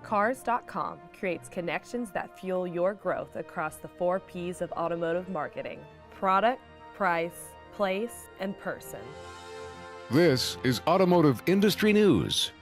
Cars.com creates connections that fuel your growth across the 4 P's of automotive marketing: product, price, place, and person. This is Automotive Industry News.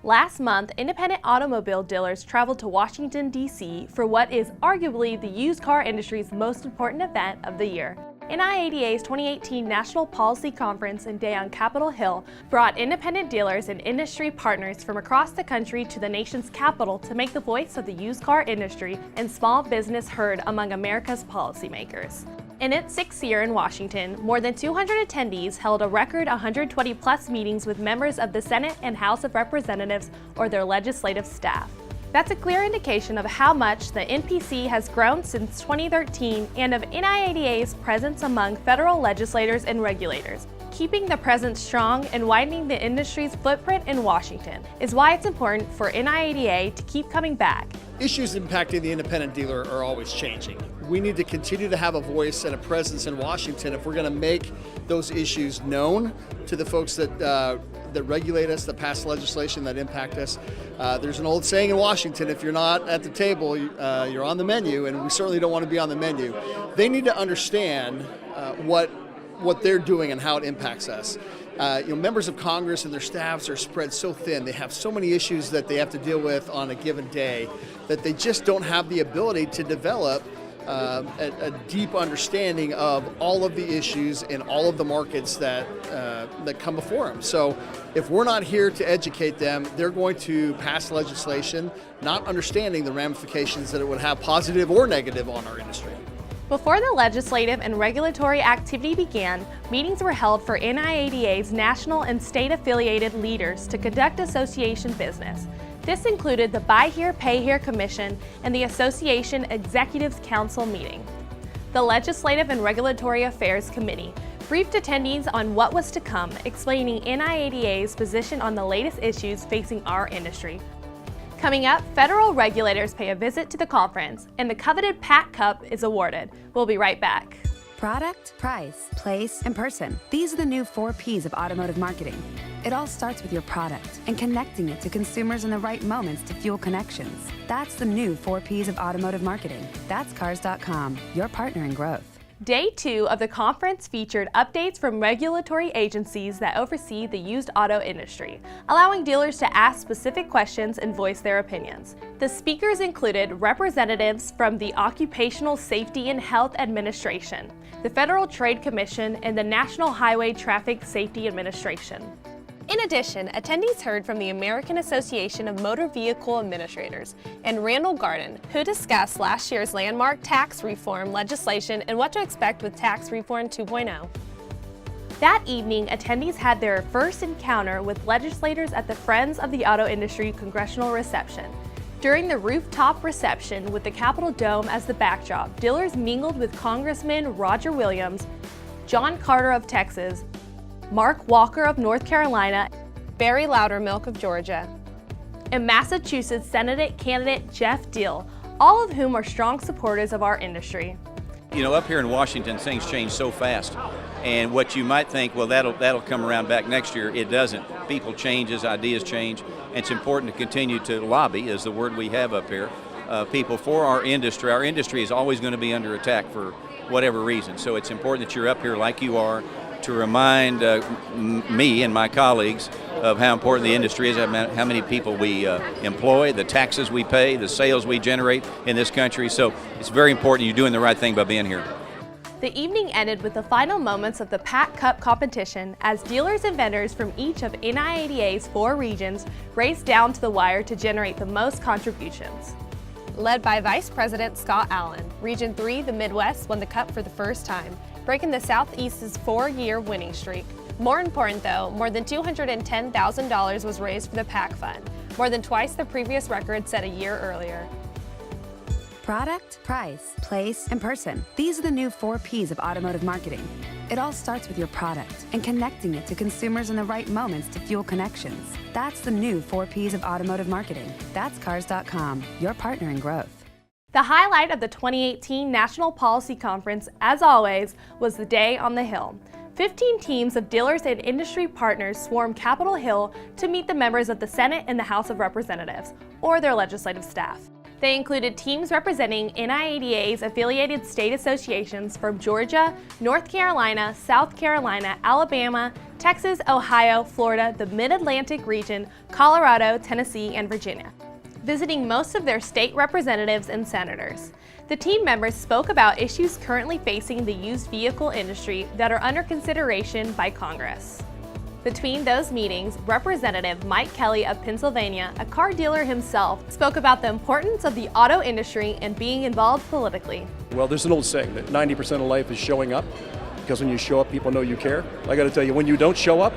Last month, independent automobile dealers traveled to Washington, D.C. for what is arguably the used car industry's most important event of the year. NIADA's 2018 National Policy Conference and Day on Capitol Hill brought independent dealers and industry partners from across the country to the nation's capital to make the voice of the used car industry and small business heard among America's policymakers. In its 6th year in Washington, more than 200 attendees held a record 120-plus meetings with members of the Senate and House of Representatives or their legislative staff. That's a clear indication of how much the NPC has grown since 2013 and of NIADA's presence among federal legislators and regulators. Keeping the presence strong and widening the industry's footprint in Washington is why it's important for NIADA to keep coming back. Issues impacting the independent dealer are always changing. We need to continue to have a voice and a presence in Washington if we're going to make those issues known to the folks that regulate us, that pass legislation, that impact us. There's an old saying in Washington, if you're not at the table, you're on the menu, and we certainly don't want to be on the menu. They need to understand what they're doing and how it impacts us. Members of Congress and their staffs are spread so thin. They have so many issues that they have to deal with on a given day that they just don't have the ability to develop a deep understanding of all of the issues in all of the markets that come before them. So if we're not here to educate them, they're going to pass legislation not understanding the ramifications that it would have, positive or negative, on our industry. Before the legislative and regulatory activity began, meetings were held for NIADA's national and state-affiliated leaders to conduct association business. This included the Buy Here, Pay Here Commission and the Association Executives Council meeting. The Legislative and Regulatory Affairs Committee briefed attendees on what was to come, explaining NIADA's position on the latest issues facing our industry. Coming up, federal regulators pay a visit to the conference, and the coveted PAC Cup is awarded. We'll be right back. Product, price, place, and person. These are the new 4 P's of automotive marketing. It all starts with your product and connecting it to consumers in the right moments to fuel connections. That's the new 4 P's of automotive marketing. That's Cars.com, your partner in growth. Day 2 of the conference featured updates from regulatory agencies that oversee the used auto industry, allowing dealers to ask specific questions and voice their opinions. The speakers included representatives from the Occupational Safety and Health Administration, the Federal Trade Commission, and the National Highway Traffic Safety Administration. In addition, attendees heard from the American Association of Motor Vehicle Administrators and Randall Garden, who discussed last year's landmark tax reform legislation and what to expect with Tax Reform 2.0. That evening, attendees had their first encounter with legislators at the Friends of the Auto Industry Congressional Reception. During the rooftop reception with the Capitol Dome as the backdrop, dealers mingled with Congressman Roger Williams, John Carter of Texas, Mark Walker of North Carolina, Barry Loudermilk of Georgia, and Massachusetts Senate candidate Jeff Deal, all of whom are strong supporters of our industry. You know, up here in Washington, things change so fast. And what you might think, well, that'll come around back next year, it doesn't. People change as ideas change. And it's important to continue to lobby, is the word we have up here, people for our industry. Our industry is always going to be under attack for whatever reason. So it's important that you're up here like you are, to remind me and my colleagues of how important the industry is, how many people we employ, the taxes we pay, the sales we generate in this country. So it's very important you're doing the right thing by being here. The evening ended with the final moments of the PAC Cup competition as dealers and vendors from each of NIADA's 4 regions raced down to the wire to generate the most contributions. Led by Vice President Scott Allen, Region 3, the Midwest, won the Cup for the first time, breaking the Southeast's 4-year winning streak. More important though, more than $210,000 was raised for the PAC Fund, more than twice the previous record set a year earlier. Product, price, place, and person. These are the new 4 P's of automotive marketing. It all starts with your product and connecting it to consumers in the right moments to fuel connections. That's the new 4 P's of automotive marketing. That's Cars.com, your partner in growth. The highlight of the 2018 National Policy Conference, as always, was the Day on the Hill. 15 teams of dealers and industry partners swarmed Capitol Hill to meet the members of the Senate and the House of Representatives, or their legislative staff. They included teams representing NIADA's affiliated state associations from Georgia, North Carolina, South Carolina, Alabama, Texas, Ohio, Florida, the Mid-Atlantic region, Colorado, Tennessee, and Virginia, visiting most of their state representatives and senators. The team members spoke about issues currently facing the used vehicle industry that are under consideration by Congress. Between those meetings, Representative Mike Kelly of Pennsylvania, a car dealer himself, spoke about the importance of the auto industry and being involved politically. Well, there's an old saying that 90% of life is showing up, because when you show up, people know you care. I got to tell you, when you don't show up,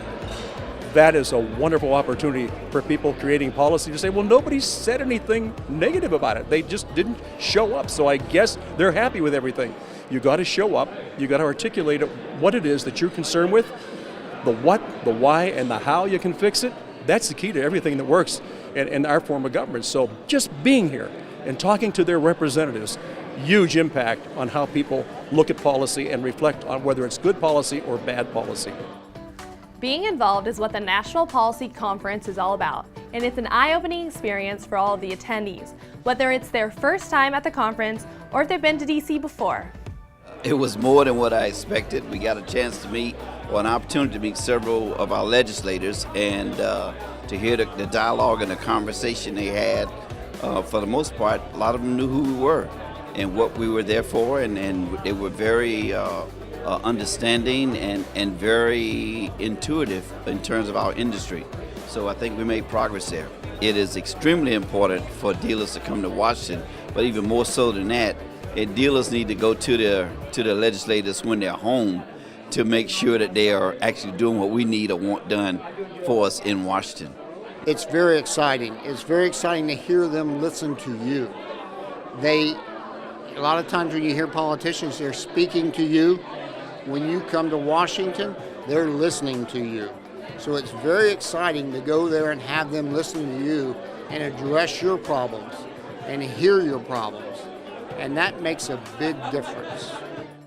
that is a wonderful opportunity for people creating policy to say, well, nobody said anything negative about it. They just didn't show up. So I guess they're happy with everything. You got to show up. You got to articulate what it is that you're concerned with. The what, the why, and the how you can fix it, that's the key to everything that works in our form of government. So just being here and talking to their representatives, huge impact on how people look at policy and reflect on whether it's good policy or bad policy. Being involved is what the National Policy Conference is all about, and it's an eye-opening experience for all of the attendees, whether it's their first time at the conference or if they've been to DC before. It was more than what I expected. We got a chance to meet, or an opportunity to meet several of our legislators and to hear the dialogue and the conversation they had. For the most part, a lot of them knew who we were and what we were there for, and they were very understanding and very intuitive in terms of our industry. So I think we made progress there. It is extremely important for dealers to come to Washington, but even more so than that, dealers need to go to their legislators when they're home to make sure that they are actually doing what we need or want done for us in Washington. It's very exciting. It's very exciting to hear them listen to you. A lot of times when you hear politicians, they're speaking to you. When you come to Washington, they're listening to you. So it's very exciting to go there and have them listen to you and address your problems and hear your problems. And that makes a big difference.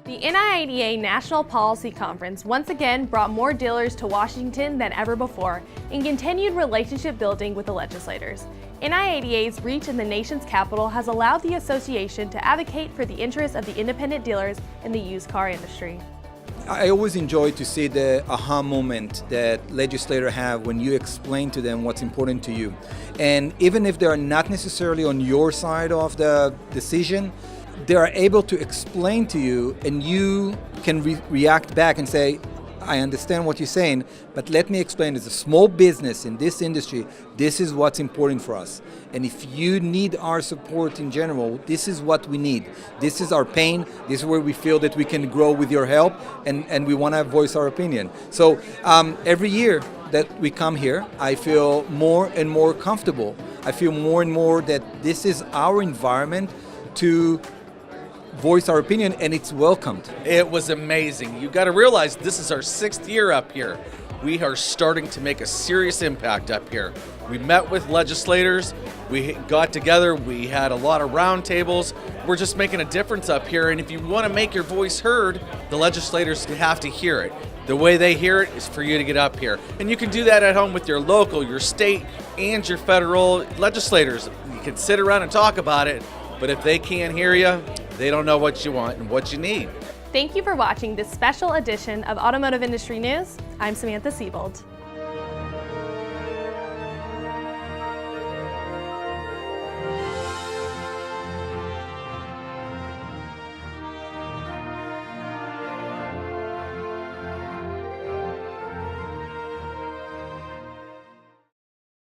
The NIADA National Policy Conference once again brought more dealers to Washington than ever before and continued relationship building with the legislators. NIADA's reach in the nation's capital has allowed the association to advocate for the interests of the independent dealers in the used car industry. I always enjoy to see the aha moment that legislators have when you explain to them what's important to you. And even if they are not necessarily on your side of the decision, they are able to explain to you, and you can react back and say, I understand what you're saying, but let me explain. As a small business in this industry, this is what's important for us. And if you need our support in general, this is what we need. This is our pain. This is where we feel that we can grow with your help, and we want to voice our opinion. So every year that we come here, I feel more and more comfortable. I feel more and more that this is our environment to voice our opinion, and it's welcomed. It was amazing. You got to realize this is our 6th year up here. We are starting to make a serious impact up here. We met with legislators, we got together, we had a lot of roundtables. We're just making a difference up here, and if you want to make your voice heard, the legislators have to hear it. The way they hear it is for you to get up here. And you can do that at home with your local, your state, and your federal legislators. You can sit around and talk about it, but if they can't hear you, they don't know what you want and what you need. Thank you for watching this special edition of Automotive Industry News. I'm Samantha Siebold.